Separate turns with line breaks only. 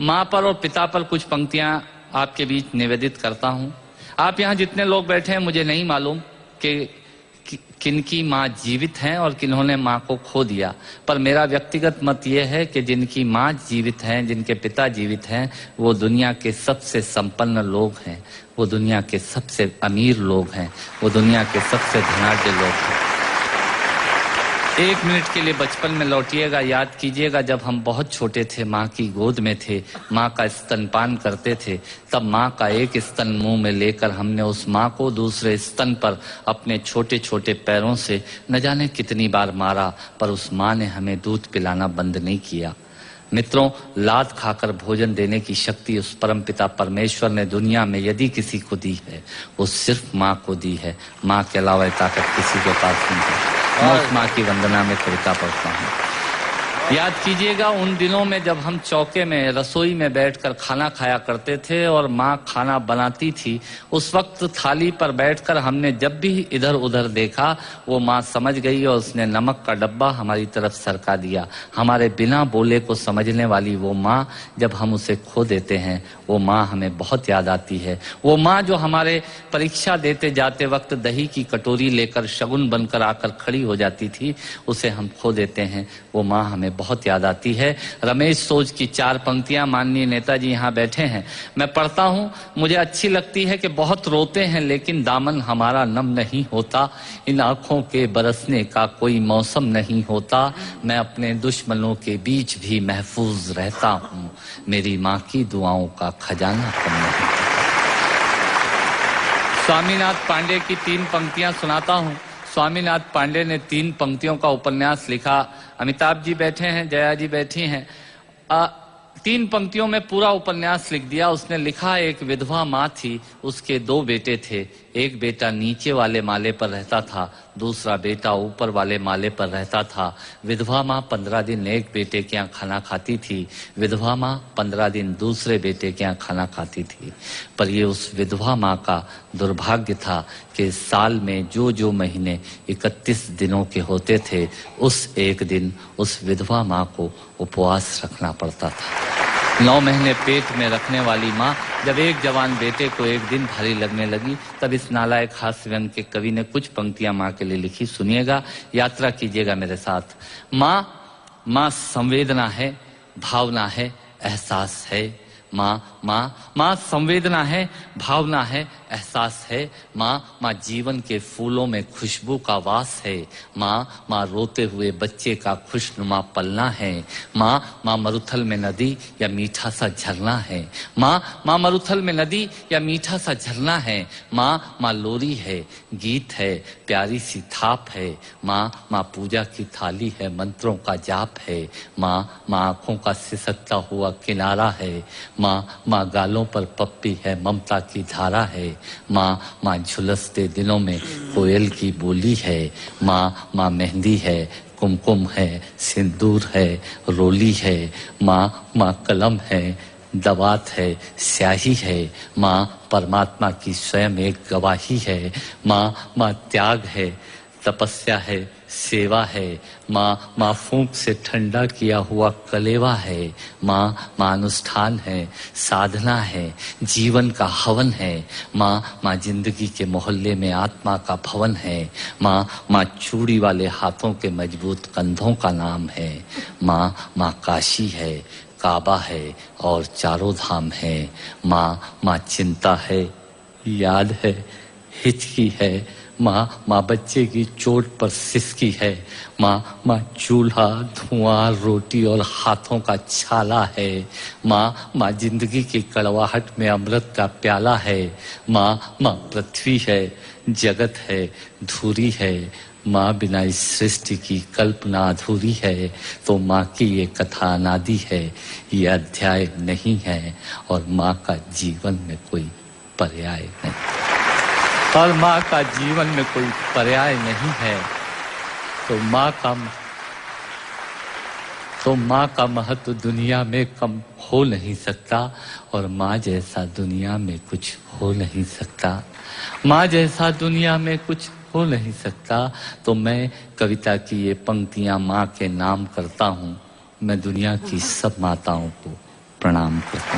माँ पर और पिता पर कुछ पंक्तियां आपके बीच निवेदित करता हूं। आप यहाँ जितने लोग बैठे हैं, मुझे नहीं मालूम कि किनकी माँ जीवित हैं और किन्होंने माँ को खो दिया, पर मेरा व्यक्तिगत मत यह है कि जिनकी माँ जीवित हैं, जिनके पिता जीवित हैं, वो दुनिया के सबसे संपन्न लोग हैं, वो दुनिया के सबसे अमीर लोग हैं, वो दुनिया के सबसे धनाढ्य लोग हैं। 1 मिनट के लिए बचपन में लौटिएगा, याद कीजिएगा जब हम बहुत छोटे थे, माँ की गोद में थे, माँ का स्तनपान करते थे, तब माँ का एक स्तन मुंह में लेकर हमने उस माँ को दूसरे स्तन पर अपने छोटे छोटे पैरों से न जाने कितनी बार मारा, पर उस माँ ने हमें दूध पिलाना बंद नहीं किया। मित्रों, लात खाकर भोजन देने की शक्ति उस परमपिता परमेश्वर ने दुनिया में यदि किसी को दी है, वो सिर्फ माँ को दी है। माँ के अलावा ये ताकत किसी के पास नहीं है। मैं उस माँ की वंदना में कविता पढ़ता हूँ। याद कीजिएगा उन दिनों में जब हम चौके में, रसोई में बैठकर खाना खाया करते थे और माँ खाना बनाती थी। उस वक्त थाली पर बैठकर हमने जब भी इधर उधर देखा, वो माँ समझ गई और उसने नमक का डब्बा हमारी तरफ सरका दिया। हमारे बिना बोले को समझने वाली वो माँ, जब हम उसे खो देते हैं, वो माँ हमें बहुत याद आती है। वो माँ जो हमारे परीक्षा देते जाते वक्त दही की कटोरी लेकर शगुन बनकर आकर खड़ी हो जाती थी, उसे हम खो देते हैं। वो माँ हमें बहुत याद आती है। रमेश सोज की 4 पंक्तियां माननीय नेताजी यहाँ बैठे हैं, मैं पढ़ता हूँ। मुझे अच्छी लगती है कि बहुत रोते हैं लेकिन दामन हमारा नम नहीं होता, इन आंखों के बरसने का कोई मौसम नहीं होता, मैं अपने दुश्मनों के बीच भी महफूज रहता हूँ, मेरी माँ की दुआओं का खजाना कम नहीं होता। स्वामीनाथ पांडे की 3 पंक्तियां सुनाता हूँ। स्वामीनाथ पांडे ने 3 पंक्तियों का उपन्यास लिखा। अमिताभ जी बैठे हैं, जया जी बैठी हैं। 3 पंक्तियों में पूरा उपन्यास लिख दिया उसने। लिखा, एक विधवा माँ थी, उसके 2 बेटे थे। एक बेटा नीचे वाले माले पर रहता था, दूसरा बेटा ऊपर वाले माले पर रहता था। विधवा माँ 15 दिन एक बेटे के यहाँ खाना खाती थी, विधवा माँ 15 दिन दूसरे बेटे के यहाँ खाना खाती थी। पर ये उस विधवा माँ का दुर्भाग्य था कि साल में जो महीने 31 दिनों के होते थे, उस एक दिन उस विधवा माँ को उपवास रखना पड़ता था। 9 महीने पेट में रखने वाली माँ जब एक जवान बेटे को एक दिन भारी लगने लगी, तब इस नालायक हास्य व्यंग के कवि ने कुछ पंक्तियां माँ के लिए लिखी। सुनिएगा, यात्रा कीजिएगा मेरे साथ। माँ संवेदना है, भावना है, एहसास है। माँ संवेदना है, भावना है, एहसास है। माँ जीवन के फूलों में खुशबू का वास है। माँ रोते हुए बच्चे का खुशनुमा पलना है। माँ मरुथल में नदी या मीठा सा झरना है। माँ मरुथल में नदी या मीठा सा झरना है। माँ लोरी है, गीत है, प्यारी सी थाप है। माँ पूजा की थाली है, मंत्रों का जाप है। माँ आंखों का सिसकता हुआ किनारा है। माँ गालों पर पप्पी है, ममता की धारा है। माँ झुलसते दिनों में कोयल की बोली है। माँ मेहंदी है, कुमकुम है, सिंदूर है, रोली है। माँ कलम है, दवात है, स्याही है। माँ परमात्मा की स्वयं एक गवाही है। माँ त्याग है, तपस्या है, सेवा है। माँ फूंक से ठंडा किया हुआ कलेवा है। माँ अनुष्ठान है, साधना है, जीवन का हवन है। माँ जिंदगी के मोहल्ले में आत्मा का भवन है। माँ चूड़ी वाले हाथों के मजबूत कंधों का नाम है। माँ काशी है, काबा है और चारों धाम है। माँ चिंता है, याद है, हिचकी है। माँ बच्चे की चोट पर सिसकी है। माँ चूल्हा, धुआं, रोटी और हाथों का छाला है। माँ जिंदगी की कड़वाहट में अमृत का प्याला है। माँ पृथ्वी है, जगत है, धूरी है। माँ बिना इस सृष्टि की कल्पना अधूरी है। तो माँ की ये कथा अनादि है, ये अध्याय नहीं है, और माँ का जीवन में कोई पर्याय नहीं, और माँ का जीवन में कोई पर्याय नहीं है। तो माँ का महत्व दुनिया में कम हो नहीं सकता, और माँ जैसा दुनिया में कुछ हो नहीं सकता। माँ जैसा दुनिया में कुछ हो नहीं सकता। तो मैं कविता की ये पंक्तियां माँ के नाम करता हूँ। मैं दुनिया की सब माताओं को प्रणाम करता हूँ।